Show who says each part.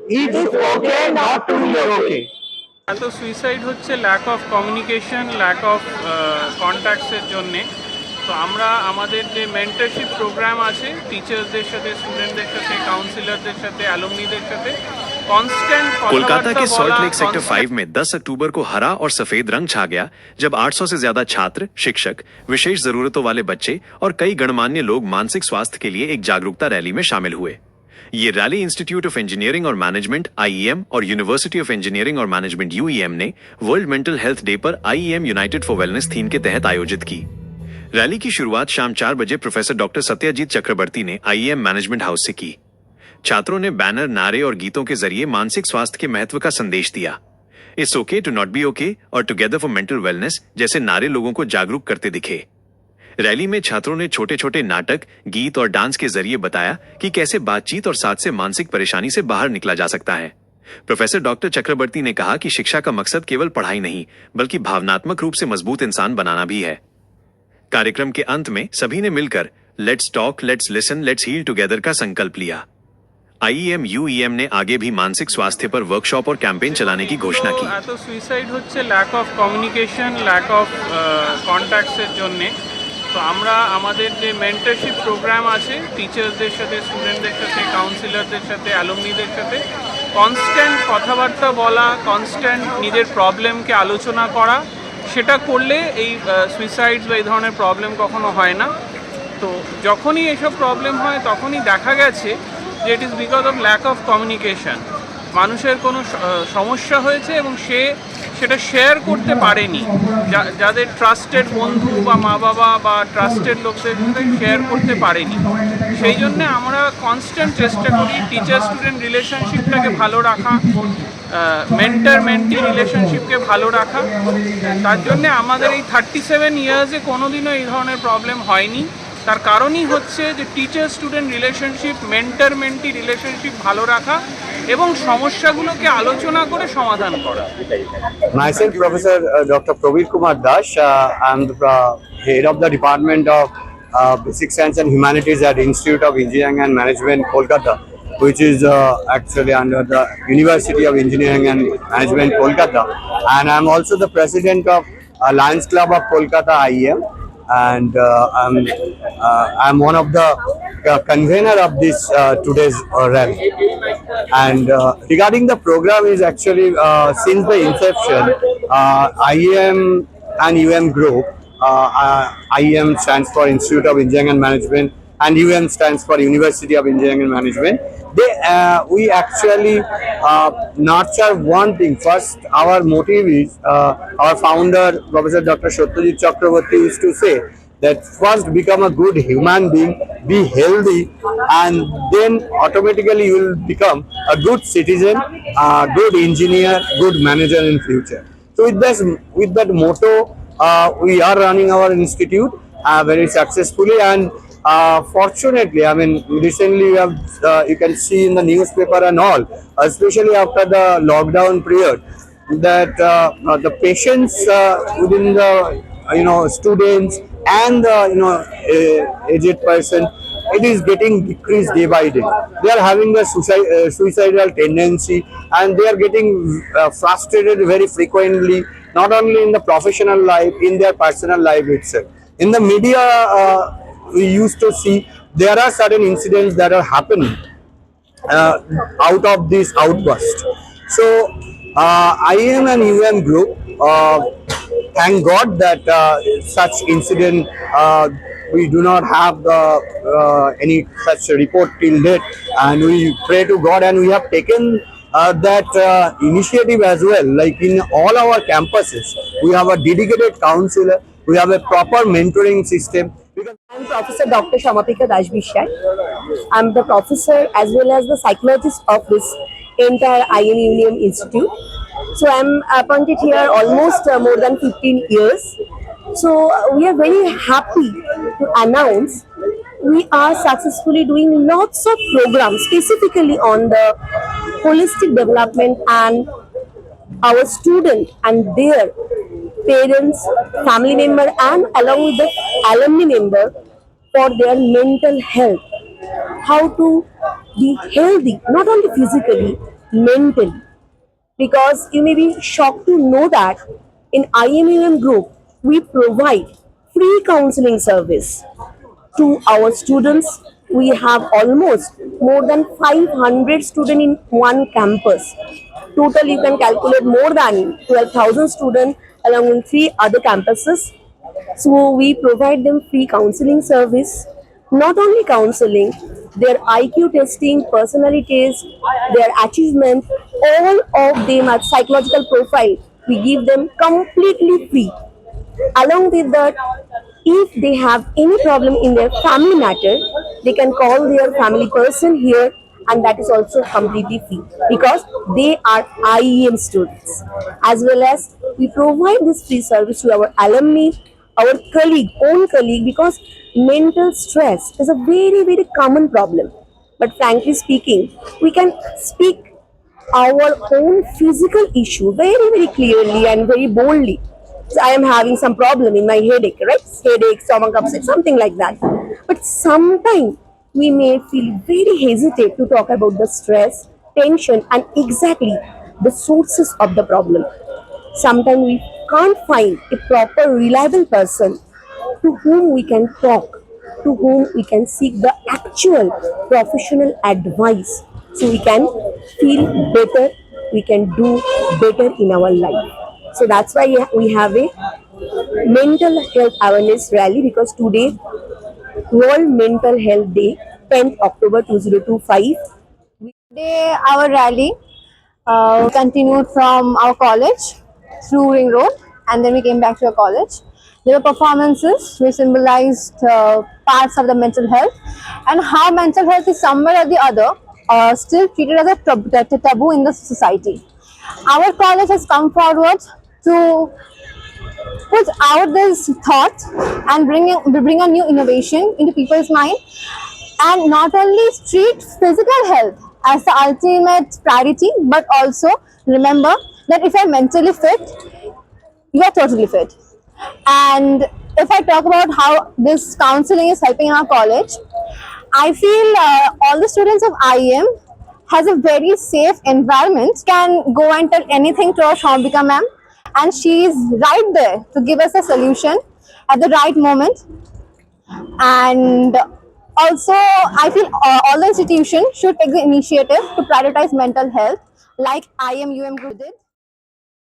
Speaker 1: It is okay not to be okay.
Speaker 2: এত suicide হচ্ছে lack of communication, lack of কন্ট্যাক্টসের জন্যে। তো আমরা আমাদের যে মেন্টরশিপ প্রোগ্রাম আছে টিচার্সদের साथे, স্টুডেন্টদের সাথে, কাউন্সিলরদের সাথে, অ্যালুমনিদের সাথে कांस्टेंट
Speaker 3: कोलकाता के सॉल्ट लेक सेक्टर 5 में 10 अक्टूबर को हरा और सफेद रंग छा गया जब 800 से ज्यादा छात्र, शिक्षक, विशेष जरूरतों वाले बच्चे और कई गणमान्य लोग मानसिक स्वास्थ्य के लिए एक जागरूकता रैली में शामिल हुए। ये रैली इंस्टीट्यूट ऑफ इंजीनियरिंग और मैनेजमेंट (आईईएम) और यूनिवर्सिटी ऑफ इंजीनियरिंग और मैनेजमेंट (यूईएम) ने वर्ल्ड मेंटल हेल्थ डे पर IEM United for wellness theme के तहत आयोजित की। रैली की शुरुआत शाम 4 बजे प्रोफेसर डॉक्टर सत्यजीत चक्रवर्ती ने आईईएम मैनेजमेंट हाउस से की। छात्रों ने बैनर, नारे और गीतों के जरिए मानसिक स्वास्थ्य के महत्व का संदेश दिया। It's okay to not be okay और टुगेदर फॉर मेंटल वेलनेस जैसे नारे लोगों को जागरूक करते दिखे। रैली में छात्रों ने छोटे छोटे नाटक, गीत और डांस के जरिए बताया कि कैसे बातचीत और साथ से मानसिक परेशानी से बाहर निकला जा सकता है। प्रोफेसर डॉक्टर चक्रवर्ती ने कहा कि शिक्षा का मकसद केवल पढ़ाई नहीं बल्कि भावनात्मक रूप से मजबूत इंसान बनाना भी है। कार्यक्रम के अंत में सभी ने मिलकर let's talk, let's listen, let's heal together का संकल्प लिया। आईईएम यूईएम ने आगे भी मानसिक स्वास्थ्य पर वर्कशॉप और कैंपेन चलाने की घोषणा की।
Speaker 2: এত সুইসাইড হচ্ছে lack of communication, lack of কন্ট্যাক্টসের জন্যে। তো আমরা আমাদের যে মেন্টরশিপ প্রোগ্রাম আছে টিচার্সদের সাথে, স্টুডেন্টদের সাথে, কাউন্সিলরদের সাথে, অ্যালুমনিদের সাথে কনস্ট্যান্ট কথাবার্তা বলা, কনস্ট্যান্ট নিজের প্রবলেমকে আলোচনা করা, সেটা করলে এই সুইসাইডস বা এই ধরনের প্রবলেম কখনো হয় না। তো যখনই এসব প্রবলেম হয় তখনই দেখা গেছে যে it is because of lack of communication. মানুষের কোনো সমস্যা হয়েছে এবং সেটা শেয়ার করতে পারেনি, যাদের ট্রাস্টেড বন্ধু বা মা বাবা বা ট্রাস্টেড লোকদের সাথে শেয়ার করতে পারেনি। সেই জন্যে আমরা কনস্ট্যান্ট চেষ্টা করি টিচার স্টুডেন্ট রিলেশনশিপটাকে ভালো রাখা, মেন্টর মেন্টি রিলেশনশিপকে ভালো রাখা। তার জন্যে আমাদের এই 37 ইয়ার্সে কোনোদিনও এই ধরনের প্রবলেম হয়নি। তার কারণই হচ্ছে যে teacher student relationship, mentor mentee relationship ভালো রাখা এবং সমস্যাগুলোকে আলোচনা করে সমাধান করা।
Speaker 1: Myself, Professor Dr. Pravir Kumar Dash. I'm the head of the Department of Basic Science and Humanities at Institute of Engineering and Management, Kolkata, which is actually under the University of Engineering and Management, Kolkata. And I'm also the president of Lions Club of Kolkata, IEM. And I'm one of the convener of this today's rally. And regarding the program is actually since the inception, IEM and UM group, IEM stands for Institute of Engineering and Management and UM stands for University of Engineering and Management. We actually nurture one thing. First, our motive is our founder, Professor Dr. Satyajit Chakraborty, used to say that first become a good human being, be healthy, and then automatically you will become a good citizen, a good engineer, good manager in future. So with that motto, we are running our institute very successfully. And fortunately, I mean, recently we have, you can see in the newspaper and all, especially after the lockdown period, that the patients within the students and the aged person, it is getting decreased day by day. They are having a suicidal tendency, and they are getting frustrated very frequently, not only in the professional life, in their personal life itself. In the media, we used to see there are certain incidents that are happening out of this outburst. So IEM and UM group, thank God that such incident we do not have any such report till date, and we pray to God, and we have taken that initiative as well. Like in all our campuses, we have a dedicated counselor, we have a proper mentoring system.
Speaker 4: I'm Professor Dr. Shamapika Dashbishai. I'm the professor as well as the psychologist of this entire IEM UM Institute. So I'm appointed here almost more than 15 years. So we are very happy to announce we are successfully doing lots of programs specifically on the holistic development and our student and their parents, family member, and along with the alumni member for their mental health. How to be healthy, not only physically, mentally. Because you may be shocked to know that in IMUM group, we provide free counseling service to our students. We have almost more than 500 students in one campus. Total, you can calculate more than 12,000 students along with 3 other campuses. So we provide them free counseling service. Not only counseling, their IQ testing, personality test, their achievement, all of them are psychological profile. We give them completely free. Along with that, if they have any problem in their family matter, they can call their family person here, and that is also completely free because they are IEM students. As well as we provide this free service to our alumni, our own colleague, because mental stress is a very, very common problem. But frankly speaking, we can speak our own physical issue very, very clearly and very boldly. So I am having some problem in my headache, right? Headache, stomach upset, something like that. But sometimes we may feel very hesitate to talk about the stress, tension, and exactly the sources of the problem. Sometimes we can't find a proper, reliable person to whom we can talk, to whom we can seek the actual professional advice so we can feel better, we can do better in our life. So that's why we have a mental health awareness rally, because today World Mental Health Day, 10th October 2025.
Speaker 5: Today, our rally continued from our college through Ring Road, and then we came back to our college. There were performances which symbolized parts of the mental health and how mental health is somewhere or the other still treated as a taboo in the society. Our college has come forward to put out this thought and bring a new innovation into people's mind, and not only treat physical health as the ultimate priority, but also remember that if you're mentally fit, you are totally fit. And if I talk about how this counseling is helping our college, I feel all the students of IEM has a very safe environment, can go and tell anything to our Shambhika ma'am, and she is right there to give us a solution at the right moment. And also, I feel all the institutions should take the initiative to prioritize mental health like IMUM group did.